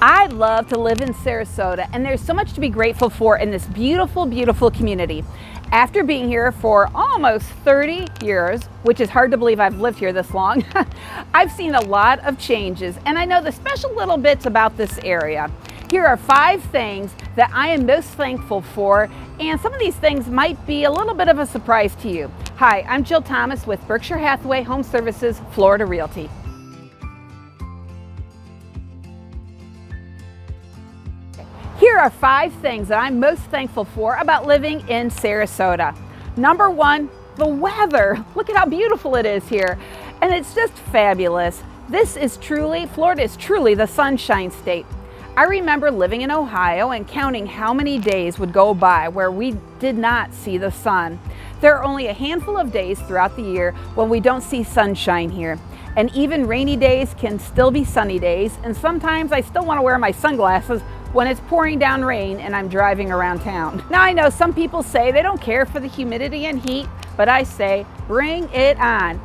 I love to live in Sarasota, and there's so much to be grateful for in this beautiful, beautiful community. After being here for almost 30 years, which is hard to believe I've lived here this long, I've seen a lot of changes, and I know the special little bits about this area. Here are 5 things that I am most thankful for, and some of these things might be a little bit of a surprise to you. Hi, I'm Jill Thomas with Berkshire Hathaway Home Services, Florida Realty. Here are 5 things that I'm most thankful for about living in Sarasota. Number 1, the weather. Look at how beautiful it is here. And it's just fabulous. Florida is truly the sunshine state. I remember living in Ohio and counting how many days would go by where we did not see the sun. There are only a handful of days throughout the year when we don't see sunshine here. And even rainy days can still be sunny days, and sometimes I still want to wear my sunglasses when it's pouring down rain and I'm driving around town. Now I know some people say they don't care for the humidity and heat, but I say bring it on,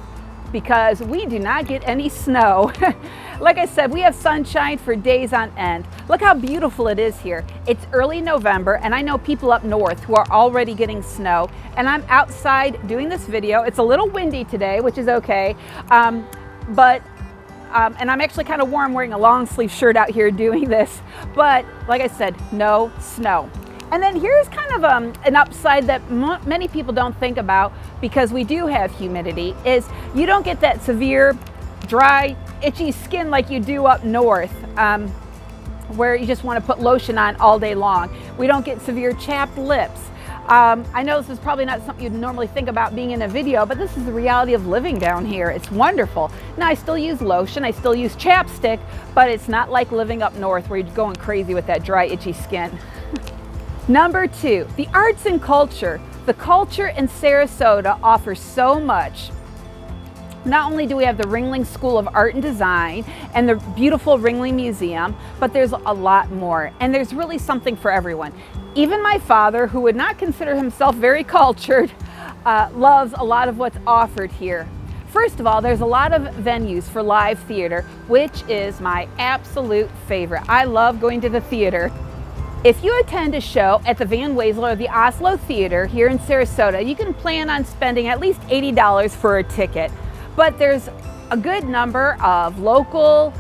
because we do not get any snow. Like I said, we have sunshine for days on end. Look how beautiful it is here. It's early November, and I know people up north who are already getting snow, and I'm outside doing this video. It's a little windy today, which is okay, and I'm actually kind of warm wearing a long sleeve shirt out here doing this, but like I said, no snow. And then here's kind of an upside that many people don't think about, because we do have humidity, is you don't get that severe, dry, itchy skin like you do up north, where you just want to put lotion on all day long. We don't get severe chapped lips. I know this is probably not something you'd normally think about being in a video, but this is the reality of living down here. It's wonderful. Now I still use lotion, I still use chapstick, but it's not like living up north where you're going crazy with that dry, itchy skin. Number 2, the arts and culture. The culture in Sarasota offers so much. Not only do we have the Ringling School of Art and Design and the beautiful Ringling Museum, but there's a lot more, and there's really something for everyone. Even my father, who would not consider himself very cultured, loves a lot of what's offered here. First of all, there's a lot of venues for live theater, which is my absolute favorite. I love going to the theater. If you attend a show at the Van Wezel or the Oslo Theater here in Sarasota, you can plan on spending at least $80 for a ticket. But there's a good number of local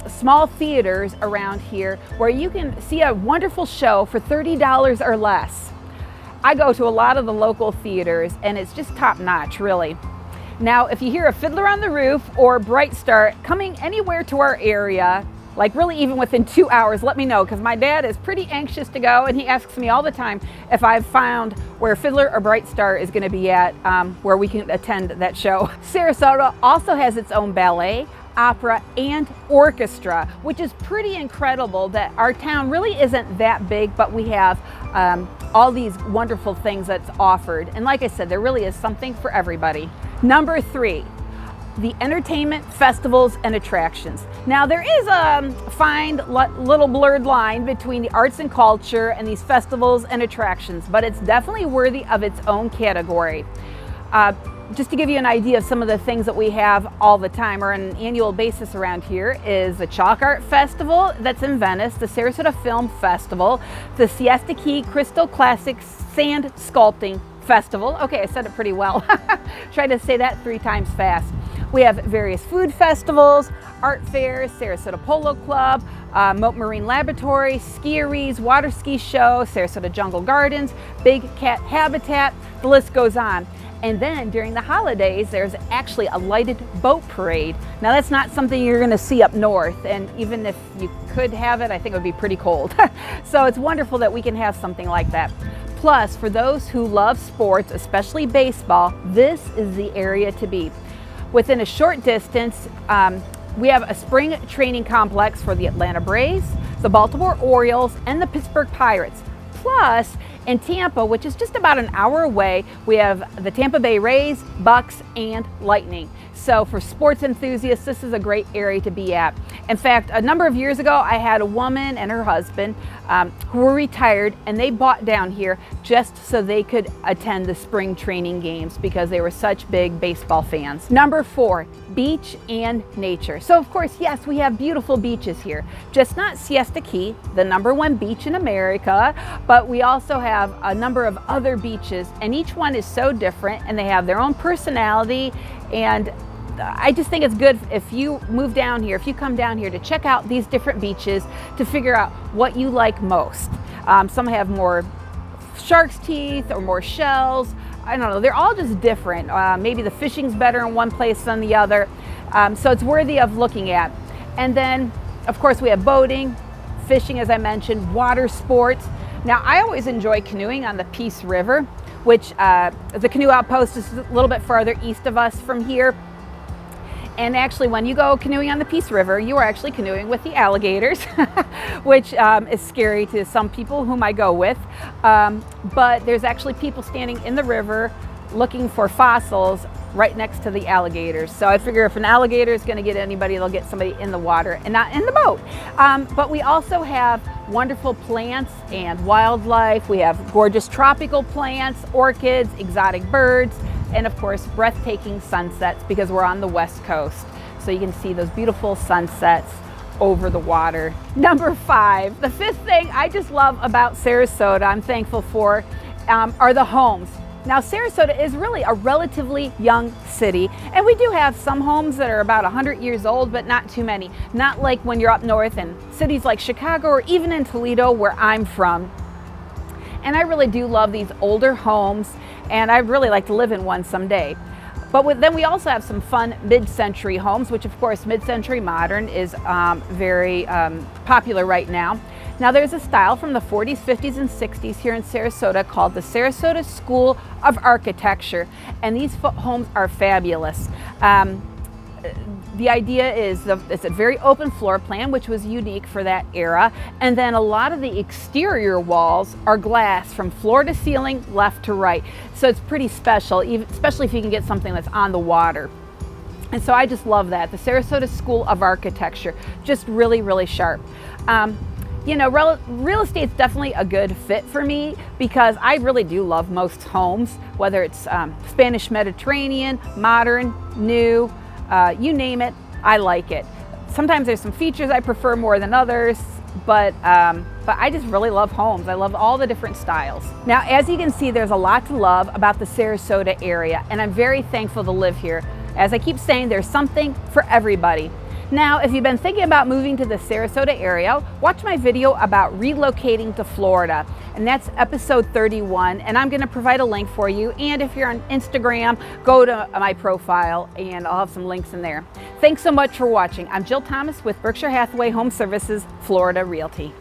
small theaters around here where you can see a wonderful show for $30 or less. I go to a lot of the local theaters, and it's just top notch, really. Now, if you hear a Fiddler on the Roof or Bright Star coming anywhere to our area, like really even within 2 hours, let me know, because my dad is pretty anxious to go, and he asks me all the time if I've found where Fiddler or Bright Star is going to be at, where we can attend that show. Sarasota also has its own ballet, opera, and orchestra, which is pretty incredible that our town really isn't that big, but we have all these wonderful things that's offered. And like I said, there really is something for everybody. Number 3, the entertainment, festivals, and attractions. Now there is a fine little blurred line between the arts and culture and these festivals and attractions, but it's definitely worthy of its own category. Just to give you an idea of some of the things that we have all the time or on an annual basis around here is the Chalk Art Festival that's in Venice, the Sarasota Film Festival, the Siesta Key Crystal Classic Sand Sculpting Festival. Okay, I said it pretty well. Try to say that 3 times fast. We have various food festivals, art fairs, Sarasota Polo Club, Moat Marine Laboratory, Skieries, Water Ski Show, Sarasota Jungle Gardens, Big Cat Habitat, the list goes on. And then during the holidays, there's actually a lighted boat parade. Now that's not something you're gonna see up north, and even if you could have it, I think it would be pretty cold. So it's wonderful that we can have something like that. Plus, for those who love sports, especially baseball, this is the area to be. Within a short distance, we have a spring training complex for the Atlanta Braves, the Baltimore Orioles, and the Pittsburgh Pirates. Plus, In Tampa, which is just about an hour away, we have the Tampa Bay Rays, Bucks, and Lightning. So for sports enthusiasts, this is a great area to be at. In fact, a number of years ago, I had a woman and her husband who were retired, and they bought down here just so they could attend the spring training games because they were such big baseball fans. Number 4, beach and nature. So of course, yes, we have beautiful beaches here, just not Siesta Key, the #1 beach in America, but we also have a number of other beaches, and each one is so different and they have their own personality. And I just think it's good if you move down here, if you come down here to check out these different beaches to figure out what you like most. Some have more shark's teeth or more shells. I don't know, they're all just different. Maybe the fishing's better in one place than the other. So it's worthy of looking at. And then, of course, we have boating, fishing, as I mentioned, water sports. Now, I always enjoy canoeing on the Peace River, which the canoe outpost is a little bit farther east of us from here. And actually, when you go canoeing on the Peace River, you are actually canoeing with the alligators, which is scary to some people whom I go with. But there's actually people standing in the river looking for fossils right next to the alligators. So I figure if an alligator is going to get anybody, they'll get somebody in the water and not in the boat. But we also have wonderful plants and wildlife. We have gorgeous tropical plants, orchids, exotic birds, and of course, breathtaking sunsets because we're on the West Coast. So you can see those beautiful sunsets over the water. Number 5, the 5th thing I just love about Sarasota, I'm thankful for, are the homes. Now, Sarasota is really a relatively young city, and we do have some homes that are about 100 years old, but not too many. Not like when you're up north in cities like Chicago or even in Toledo, where I'm from. And I really do love these older homes, and I'd really like to live in one someday. But then we also have some fun mid-century homes, which of course mid-century modern is very popular right now. Now there's a style from the 40s, 50s, and 60s here in Sarasota called the Sarasota School of Architecture, and these homes are fabulous. The idea is it's a very open floor plan, which was unique for that era, and then a lot of the exterior walls are glass from floor to ceiling, left to right. So it's pretty special, especially if you can get something that's on the water. And so I just love that. The Sarasota School of Architecture, just really, really sharp. You know, real estate's definitely a good fit for me because I really do love most homes, whether it's Spanish Mediterranean, modern, new, you name it, I like it. Sometimes there's some features I prefer more than others, but I just really love homes. I love all the different styles. Now, as you can see, there's a lot to love about the Sarasota area, and I'm very thankful to live here. As I keep saying, there's something for everybody. Now, if you've been thinking about moving to the Sarasota area, watch my video about relocating to Florida, and that's episode 31, and I'm going to provide a link for you. And if you're on Instagram, go to my profile and I'll have some links in there. Thanks so much for watching. I'm Jill Thomas with Berkshire Hathaway Home Services, Florida Realty.